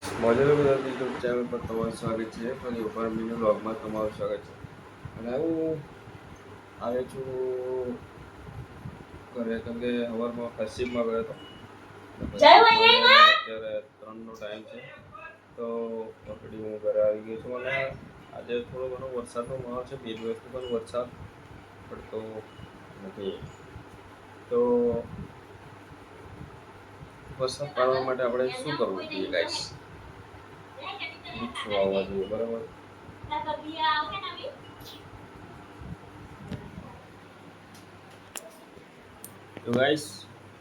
મોજેલો Gujarat YouTube channel પર તમારું સ્વાગત છે. ફરી ઉપર મિની વ્લોગમાં તમારું સ્વાગત છે. અને હું આવ્યો છું ઘરે, કેમ કે સવારમાં પશ્ચિમમાં ગયો હતો. અત્યારે 3નો ટાઈમ છે, તો ઓલરેડી હું ઘરે આવી ગયો છું. અને આજે થોડો ઘણો વરસાદનો માહોલ છે. 2 દિવસથી પણ વરસાદ પડતો નથી. તો વરસાદ પાડવા માટે આપણે શું કરવું જોઈએ ગાઈસ? વૃક્ષો વાવવા જોઈએ, બરાબર? તો ગાઈસ,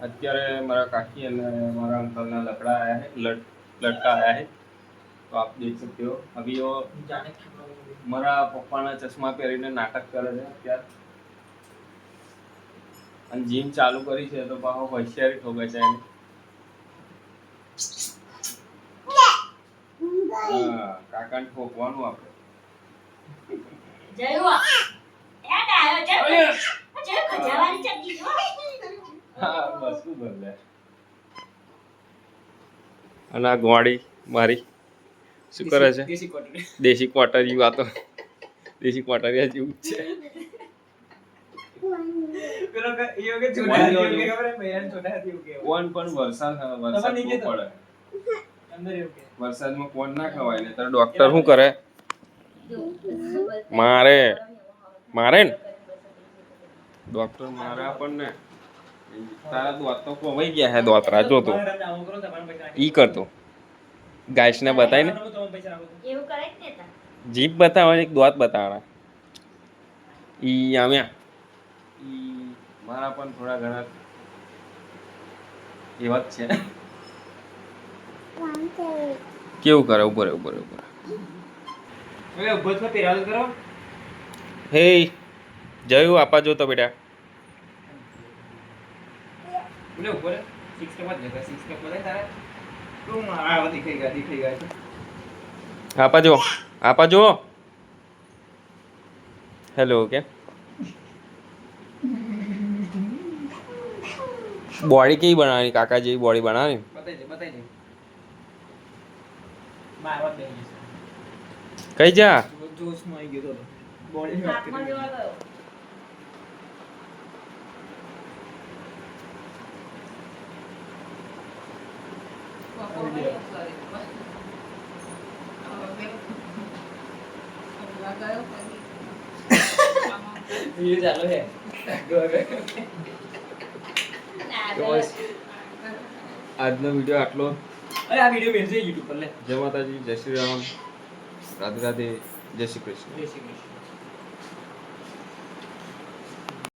અત્યારે મારા કાકી અને મારા અંકલના लड़का आया है, तो आप देख सकते हो. अभी वो મારા પપ્પાના ચશ્મા પહેરીને નાટક કરે છે અત્યારે. અને જીમ ચાલુ કરી છે, તો પાછો હોશિયારી ઠોકે છે એને. કાકાને ઠોકવાનું આપણે. અને આ ગોળી મારી શું કરે છે? દેશી ક્વાટરિયું. આ તો દેશી ક્વાટરિયા જેવું જ છે. કોણ પણ વરસાદમાં કોણ ના ખવાય ને? તો ડોક્ટર શું કરે? મારે ને ડોક્ટર મારે આપણને. તારા દોત તો કોવાઈ ગયા હે. દોતરા જો તો ઈ કરતો ગાઈસ ને બતાય ને જીભ બતાવવાની, દોત બતાવવાના. ઈ આમ્યા ઈ મારા પણ થોડા ઘણા એવા જ છે. કેવું કરે? ઉભો રે. હે જયું આપા જોતો બેટા. આપા જો. હેલો કે બોડી કેવી બનાવવાની? કાકા જેવી બોડી બનાવવાની. કઈ જા આજનો વિડીયો આટલો. આ વિડીયો મેલજે YouTube પર. લે જય માતાજી, જય શ્રી રામ, રાધે રાધે, જય શ્રી કૃષ્ણ.